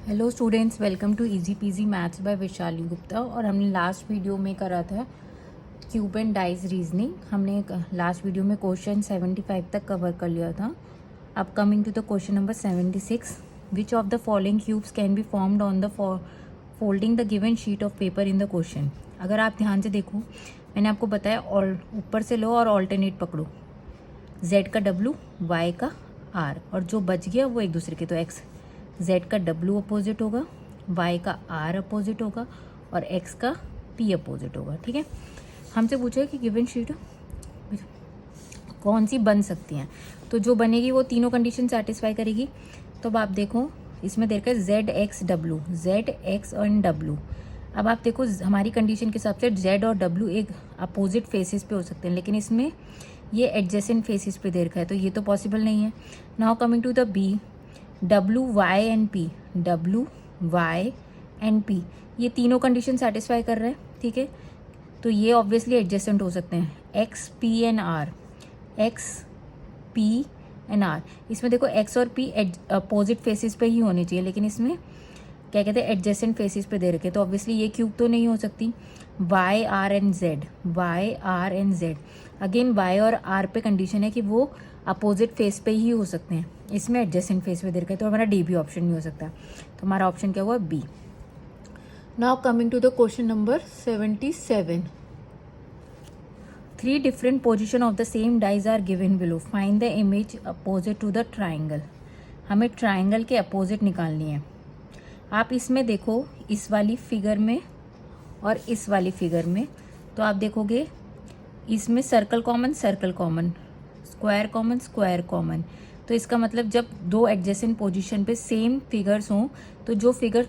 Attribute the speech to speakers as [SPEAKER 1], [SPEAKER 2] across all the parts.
[SPEAKER 1] Hello students, welcome to easy PG maths by Vaishali Gupta. और हमने last video में करा था क्यूब एंड डाइस रीजनिंग। हमने लास्ट वीडियो में क्वेश्चन 75 तक कवर कर लिया था। अब coming to the question number 76, which of the following cubes can be formed on the folding the given sheet of paper in the question. अगर आप ध्यान से देखो, मैंने आपको बताया और ऊपर से लो और ऑल्टरनेट पकड़ो, z का w, y का r, और जो बच गया वो एक दूसरे के, तो x z का w अपोजिट होगा, y का r अपोजिट होगा और x का p अपोजिट होगा। ठीक है, हमसे पूछा है कि गिवन शीट कौन सी बन सकती हैं, तो जो बनेगी वो तीनों कंडीशन सेटिस्फाई करेगी। तो अब आप देखो, इसमें देखा है z x w, z x और w। अब आप देखो, हमारी कंडीशन के हिसाब से z और w एक अपोजिट फेसिस पे हो सकते हैं, लेकिन इसमें ये एडजेसेंट फेसिस पे दे रखा है, तो ये तो पॉसिबल नहीं है। Now coming to the B, w y and p, w y and p, ये तीनों कंडीशन सेटिस्फाई कर रहे हैं। ठीक है, तो ये ऑब्वियसली एडजेसेंट हो सकते हैं। x p and r, x p and r, इसमें देखो x और p अपोजिट फेसिस पे ही होने चाहिए, लेकिन इसमें क्या कहते हैं, एडजेसेंट फेसिस पे दे रखे, तो ऑब्वियसली ये क्यूब तो नहीं हो सकती। y r and z, y r and z, again y और r पे कंडीशन है कि वो अपोजिट फेस पे ही हो सकते हैं, इसमें एडजेसेंट फेस पे दे रखे, तो हमारा डी भी ऑप्शन नहीं हो सकता, तो हमारा ऑप्शन क्या हुआ, B. Now coming to the question number 77, 3 different position of the same dice are given below, find the image opposite to the triangle। हमें ट्राइंगल के अपोजिट निकालनी है। आप इसमें देखो, इस वाली फिगर में और इस वाली फिगर में, तो आप देखोगे इसमें circle common, circle common, square common, square common, तो इसका मतलब जब दो एडजेसेंट पोजीशन पे सेम फिगर्स हों, तो जो फिगर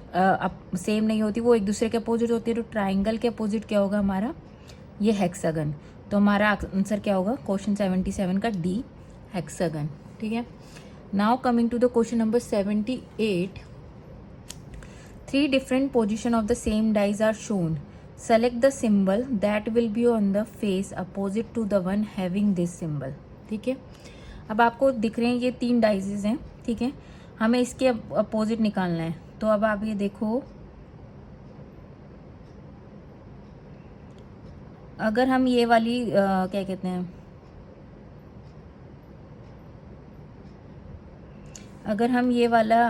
[SPEAKER 1] सेम नहीं होती वो एक दूसरे के अपोजिट होती है, तो ट्राइंगल के अपोजिट क्या होगा हमारा, ये हेक्सागन। तो हमारा आंसर क्या होगा क्वेश्चन 77 का डी, हेक्सागन। ठीक है, now coming to the question number 78, 3 different position of the same dice are shown, select the symbol that will be on the face opposite to the one having this symbol। ठीक है, अब आपको दिख रहे हैं ये 3 डाइसेस हैं। ठीक है, हमें इसके अपोजिट निकालना है, तो अब आप ये देखो, अगर हम ये वाली क्या कहते हैं, अगर हम ये वाला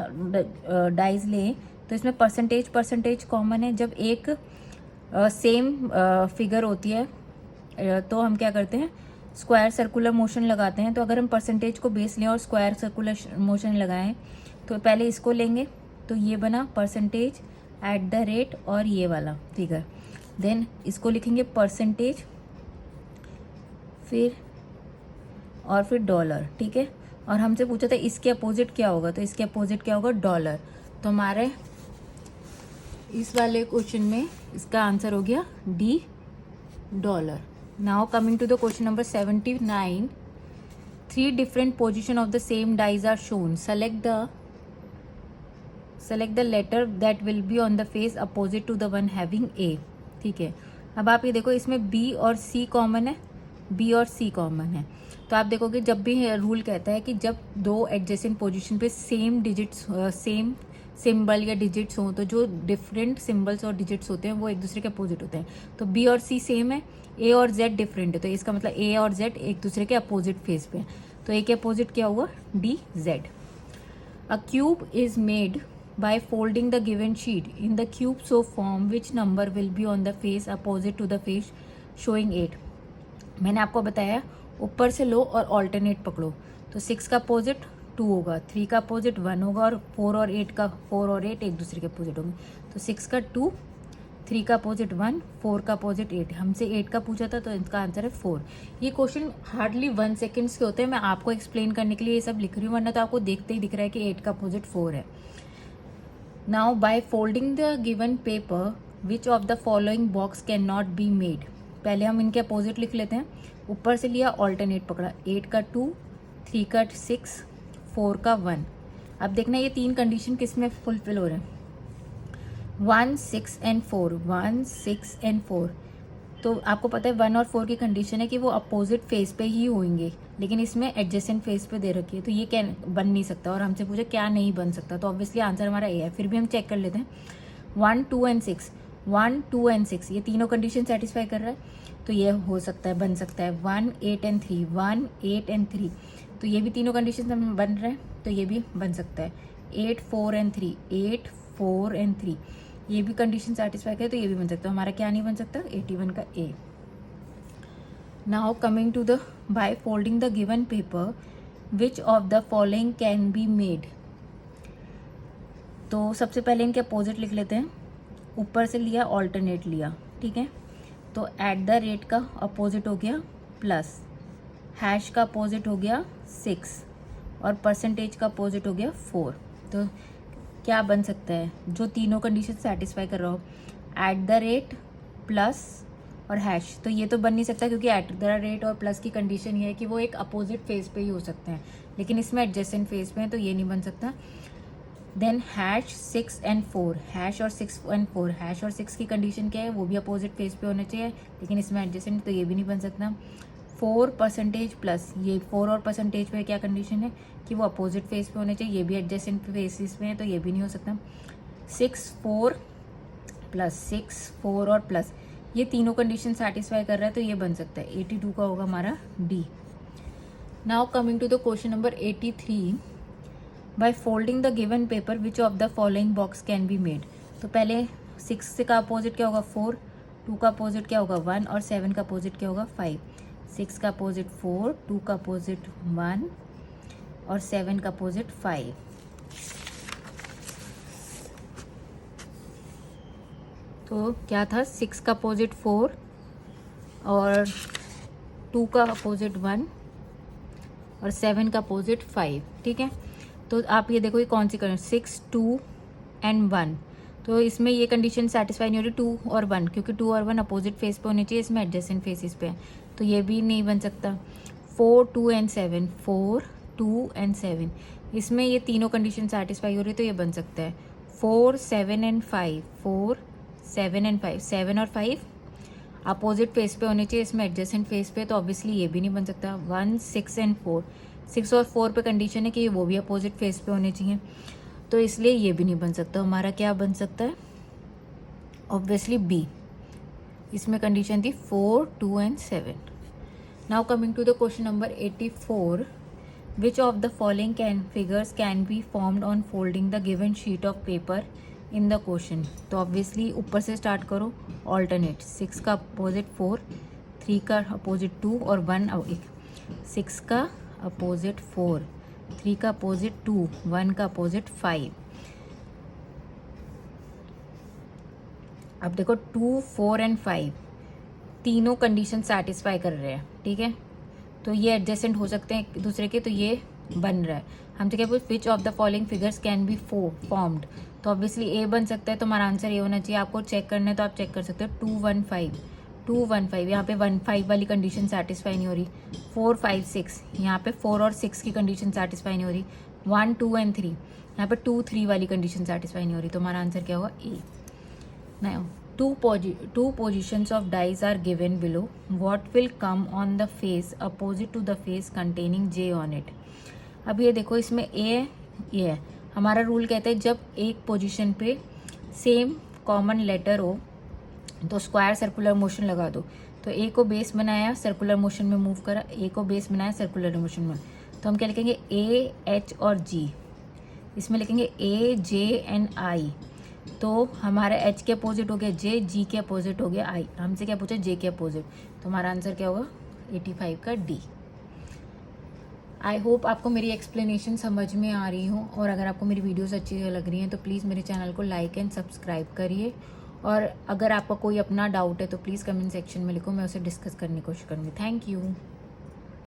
[SPEAKER 1] डाइस लें तो इसमें परसेंटेज परसेंटेज कॉमन है। जब एक सेम फिगर होती है तो हम क्या करते हैं, स्क्वायर सर्कुलर मोशन लगाते हैं। तो अगर हम परसेंटेज को बेस लें और स्क्वायर सर्कुलर मोशन लगाएं, तो पहले इसको लेंगे, तो ये बना परसेंटेज एट द रेट और ये वाला फिगर, देन इसको लिखेंगे परसेंटेज, फिर डॉलर। ठीक है, और हमसे पूछा था इसके अपोजिट क्या होगा, तो इसके अपोजिट क्या होगा, डॉलर। तो हमारे इस वाले क्वेश्चन में इसका आंसर हो गया D, dollar. Now coming to the question number 79, 3 different position of the same dice are shown, select the letter that will be on the face opposite to the one having A। ठीक है, अब आप ये देखो, इसमें B और C common है, B और C कॉमन है, तो आप देखोगे जब भी रूल कहता है कि जब दो एडजेसेंट पोजीशन पे सेम डिजिट्स, सेम सिंबल या डिजिट्स हों, तो जो डिफरेंट सिंबल्स और डिजिट्स होते हैं वो एक दूसरे के अपोजिट होते हैं। तो बी और सी सेम है, ए और जेड डिफरेंट है, तो इसका मतलब ए और जेड एक दूसरे के अपोजिट फेस पे, तो ए के अपोजिट क्या हुआ, D, Z. A cube is made by folding the given sheet in the cube so form which number will be on the face opposite to the face showing 8। मैंने आपको बताया ऊपर से लो और ऑल्टरनेट पकड़ो, तो 6 का अपोजिट 2 होगा, 3 का अपोजिट 1 होगा, और 4 और 8 एक दूसरे के अपोजिट होंगे, तो 6 का 2, 3 का अपोजिट 1, 4 का अपोजिट 8। हमसे 8 का पूछा था, तो इसका आंसर है 4। ये क्वेश्चन हार्डली 1 सेकेंड्स के होते हैं, मैं आपको एक्सप्लेन करने के लिए ये सब लिख रही हूँ, वरना तो आपको देखते ही दिख रहा है कि 8 का अपोजिट 4 है। Now bye folding the given paper which of the following box can not be made, पहले हम इनके अपोजिट लिख लेते हैं। ऊपर से लिया, ऑल्टरनेट पकड़ा, 8 का 2, 3 का 6, 4 का 1। अब देखना ये 3 कंडीशन किस में फुलफिल हो रहे हैं, 1, 6 एंड 4, 1, 6 एंड 4। तो आपको पता है 1 और 4 की कंडीशन है कि वो अपोजिट फेस पे ही होंगे, लेकिन इसमें एडजेसेंट फेस पे दे रखी है, तो ये क्या बन नहीं सकता। और हमसे पूछा क्या नहीं बन सकता, तो ऑब्वियसली आंसर हमारा ए है। फिर भी हम चेक कर लेते हैं 1, 2 एंड 6, 1, 2 एंड 6 ये तीनों कंडीशन सेटिस्फाई कर रहा है, तो ये हो सकता है, बन सकता है 1, 8 एंड 3, 1, 8 एंड 3, तो ये भी तीनों कंडीशन हम बन रहे हैं, तो ये भी बन सकता है 8, 4 एंड 3, 8, 4 एंड 3, ये भी कंडीशन सेटिस्फाई करे, तो ये भी बन सकता है। हमारा क्या नहीं बन सकता, 81 का A. Now coming to the by folding the given paper which of the following can be made. तो सबसे पहले इनके अपोजिट लिख लेते हैं। ऊपर से लिया, ऑल्टरनेट लिया, ठीक है। तो एट द रेट का अपोजिट हो गया प्लस, हैश का अपोजिट हो गया 6 और परसेंटेज का अपोजिट हो गया 4। तो क्या बन सकता है जो तीनों कंडीशन सेटिस्फाई कर रहा हो, एट द रेट प्लस और हैश। तो ये तो बन नहीं सकता क्योंकि एट द रेट और प्लस की कंडीशन ये है कि वो एक अपोजिट फेस पे ही हो सकते हैं, लेकिन इसमें एडजेसेंट फेस पे है, तो ये नहीं बन सकता। देन हैश 6 एंड 4, हैश और 6 एंड 4, हैश और 6 की कंडीशन क्या है, वो भी अपोजिट फेस पे होने चाहिए, लेकिन इसमें एडजेसेंट, तो ये भी नहीं बन सकता। 4 परसेंटेज प्लस, ये 4 और परसेंटेज पे क्या कंडीशन है कि वो अपोजिट फेस पे होने चाहिए, ये भी एडजेसेंट फेसिस में है, तो ये भी नहीं हो सकता। 6, 4 प्लस 6, 4 और प्लस, ये तीनों कंडीशन सेटिस्फाई कर रहा है, तो ये बन सकता है। 82 का होगा हमारा D. Now coming to the question number 83, by folding the given paper which of the following box can be made. तो पहले 6 का अपोजिट क्या होगा 4, 2 का अपोजिट क्या होगा 1 और 7 का अपोजिट क्या होगा 5। 6 का अपोजिट 4, 2 का अपोजिट 1 और 7 का अपोजिट 5। तो क्या था, 6 का अपोजिट 4 और 2 का अपोजिट 1 और 7 का अपोजिट 5, ठीक है। तो आप ये देखो ये कौन सी कंडीशन, 6, 2 एंड 1, तो इसमें ये कंडीशन सेटिस्फाई नहीं हो रही 2 और 1, क्योंकि 2 और 1 अपोजिट फेस पे होने चाहिए, इसमें एडजेसेंट फेसिस पे है, तो ये भी नहीं बन सकता। 4, 2 एंड 7, 4, 2 एंड 7, इसमें ये तीनों कंडीशन सेटिस्फाई हो रही है, तो ये बन सकता है 4, 7 एंड 5, 4, 7 एंड 5, 7 और 5 अपोजिट फेस पे होने चाहिए, इसमें एडजेसेंट फेस पे, तो ऑब्वियसली ये भी नहीं बन सकता। 1, 6 एंड 4, 6 और 4 पे कंडीशन है कि वो भी अपोजिट फेस पे होने चाहिए, तो इसलिए ये भी नहीं बन सकता। हमारा क्या बन सकता है, ऑब्वियसली बी, इसमें कंडीशन थी 4, 2 and 7। Now coming to the question number 84, which of the following figures can be formed on folding the given sheet of paper in the question. तो ऑब्वियसली ऊपर से स्टार्ट करो, ऑल्टरनेट, 6 का opposite 4, 3 का opposite 2 और 1 6 का opposite 4, 3 का opposite 2, 1 का अपोजिट 5। अब देखो 2, 4 एंड 5 तीनों कंडीशन सेटिस्फाई कर रहे हैं, ठीक है, तो ये एडजेसेंट हो सकते हैं एक दूसरे के, तो ये बन रहा है। हमसे क्या पूछ, विच of the following figures can be formed, तो ऑब्वियसली ए बन सकता है, तो हमारा आंसर ये होना चाहिए। आपको चेक करना है तो आप चेक कर सकते हो। 2, 1, 5, 2, 1, 5, यहाँ पे 1, 5 वाली कंडीशन सेटिस्फाई नहीं हो रही। 4, 5, 6, यहाँ पे 4 और 6 की कंडीशन सेटिस्फाई नहीं हो रही। 1, 2 एंड 3, यहाँ पे 2, 3 वाली कंडीशन सेटिस्फाई नहीं हो रही, तो हमारा आंसर क्या होगा, A. Now two positions of dice are given below. What will come on the face opposite to the face containing J on it? अब ये देखो इसमें ए ये है, हमारा रूल कहता है जब एक पोजीशन पे सेम कॉमन लेटर हो तो स्क्वायर सर्कुलर मोशन लगा दो। तो ए को बेस बनाया, सर्कुलर मोशन में मूव करा, ए को बेस बनाया, सर्कुलर मोशन में, तो हम क्या लिखेंगे, ए, एच और जी। इसमें लिखेंगे ए, जे एंड आई, तो हमारा एच के अपोजिट हो गया जे, जी के अपोजिट हो गया आई। हमसे क्या पूछा, जे के अपोजिट, तो हमारा आंसर क्या होगा, 85 का डी। आई होप आपको मेरी एक्सप्लेनेशन समझ में आ रही हो, और अगर आपको मेरी वीडियोस अच्छी लग रही हैं तो प्लीज़ मेरे चैनल को लाइक एंड सब्सक्राइब करिए, और अगर आपका कोई अपना डाउट है तो प्लीज़ कमेंट सेक्शन में लिखो, मैं उसे डिस्कस करने की कोशिश करूँगी। Thank you.